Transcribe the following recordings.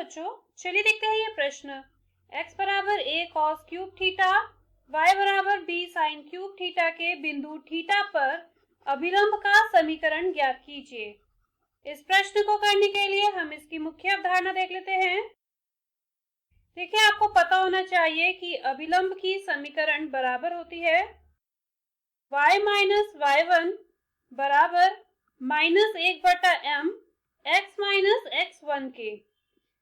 बच्चों, चलिए देखते हैं ये प्रश्न। x बराबर a cos cube theta, y बराबर b sin क्यूब थीटा के बिंदु थीटा पर अभिलंब का समीकरण ज्ञात कीजिए। इस प्रश्न को करने के लिए हम इसकी मुख्य अवधारणा देख लेते हैं। देखिए, आपको पता होना चाहिए कि अभिलंब की समीकरण बराबर होती है y माइनस y1 बराबर -1/m x माइनस x1 के,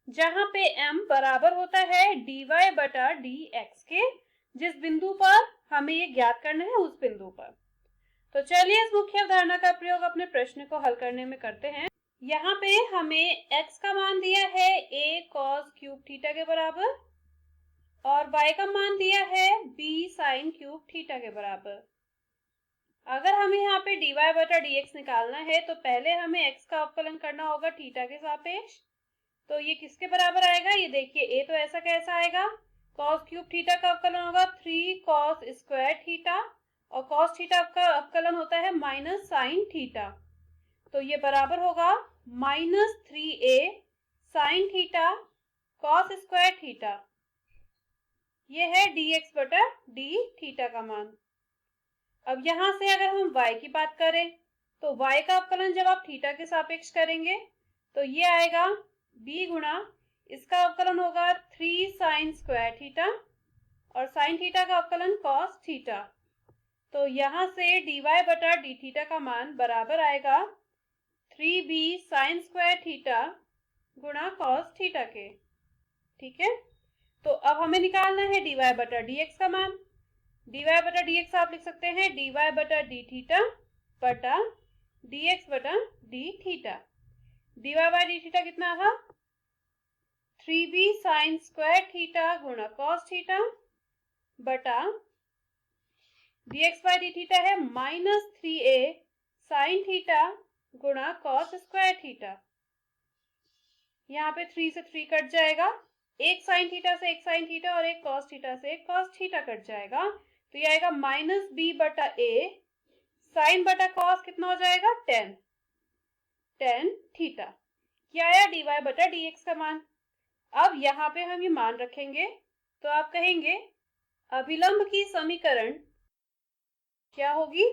जहां पे m बराबर होता है dy/dx के, जिस बिंदु पर हमें ये ज्ञात करना है उस बिंदु पर। तो चलिए इस मुख्य अवधारणा का प्रयोग अपने प्रश्न को हल करने में करते हैं। यहाँ पे हमें x का मान दिया है a cos क्यूब थीटा के बराबर और y का मान दिया है b sin क्यूब थीटा के बराबर। अगर हमें यहाँ पे dy/dx निकालना है तो पहले हमें x का अवकलन करना होगा थीटा के सापेक्ष। तो ये किसके बराबर आएगा? ये देखिए, a तो ऐसा कैसा आएगा, cos क्यूब थीटा का अवकलन होगा 3 cos स्क्वायर थीटा और cos थीटा का अवकलन होता है माइनस साइन थीटा। तो ये बराबर होगा -3a sine theta cos square theta. ये है dx/d थीटा का मान। अब यहां से अगर हम y की बात करें तो y का अवकलन जब आप थीटा के सापेक्ष करेंगे तो ये आएगा b गुणा इसका अवकलन होगा 3 साइन स्क्वायर थीटा और साइन थीटा का अवकलन cos थीटा। तो यहाँ से dy/d थीटा का मान बराबर आएगा 3b साइन स्क्वायर थीटा गुणा cos थीटा के। ठीक है, तो अब हमें निकालना है dy/dx का मान। dy/dx आप लिख सकते हैं dy/d थीटा बटा dx/d थीटा। dy/d थीटा कितना था? 3b साइन स्क्वायर थीटा गुणा cos थीटा बटा dx/d थीटा है -3a साइन थीटा गुणा cos स्क्वायर थीटा। यहाँ पे 3 से 3 कट जाएगा, एक साइन थीटा से एक साइन थीटा और एक cos थीटा से एक cos थीटा कट जाएगा। तो ये आएगा -b/a साइन बटा cos कितना हो जाएगा? 10 थीटा। क्या आया? dy/dx का मान। अब यहाँ पे हम ये मान रखेंगे तो आप कहेंगे अभिलंब की समीकरण क्या होगी?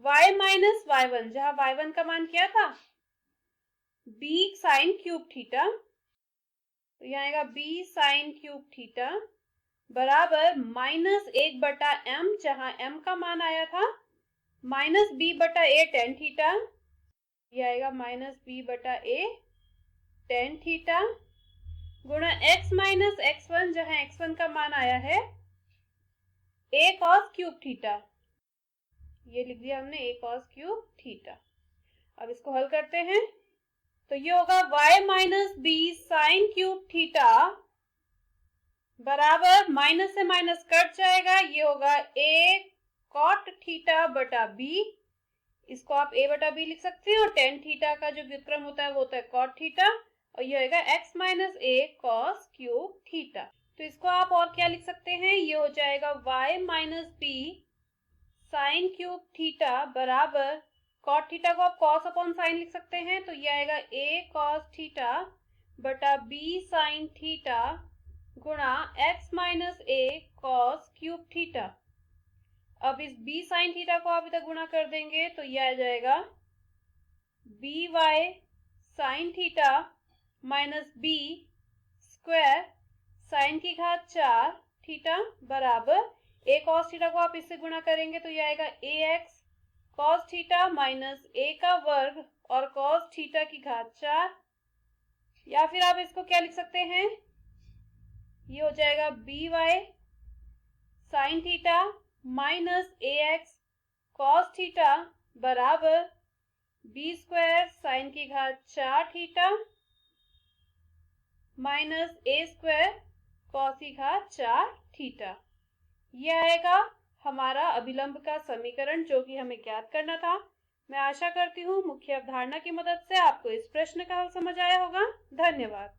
y माइनस y1, जहां y1 का मान क्या था? b साइन क्यूब थीटा, तो यहाँ आएगा b साइन क्यूब थीटा बराबर -1/m, जहां m का मान आया था -b/a tan थीटा, ये आएगा -b/a tan थीटा गुणा x माइनस x1, जहां x1 का मान आया है a cos क्यूब थीटा, ये लिख दिया हमने a cos क्यूब थीटा। अब इसको हल करते हैं तो ये होगा y minus b sine cube theta बराबर माइनस से माइनस कट जाएगा, ये होगा a cot थीटा बटा b, इसको आप a बटा b लिख सकते हैं और tan थीटा का जो व्युत्क्रम होता है वो होता है cot थीटा और ये होगा x minus a cos cube theta. तो इसको आप और क्या लिख सकते हैं? ये हो जाएगा y minus b sine cube theta बराबर cot थीटा को आप cos अपॉन साइन लिख सकते हैं, तो ये आएगा a cos थीटा बटा b साइन थीटा गुणा x minus a cos cube theta. अब इस b साइन थीटा को आप इधर गुणा कर देंगे तो ये आ जाएगा by sine theta minus b square sine की घात 4 थीटा बराबर a cos थीटा को आप इससे गुणा करेंगे तो ये आएगा ax cos theta minus a का वर्ग और cos थीटा की घात 4, या फिर आप इसको क्या लिख सकते हैं? ये हो जाएगा by sine theta minus ax cos theta बराबर b स्क्वायर साइन की घात 4 theta minus a square cos की घात 4 थीटा। यह आएगा हमारा अभिलंब का समीकरण जो कि हमें ज्ञात करना था। मैं आशा करती हूँ मुख्य अवधारणा की मदद से आपको इस प्रश्न का हल समझ आया होगा। धन्यवाद।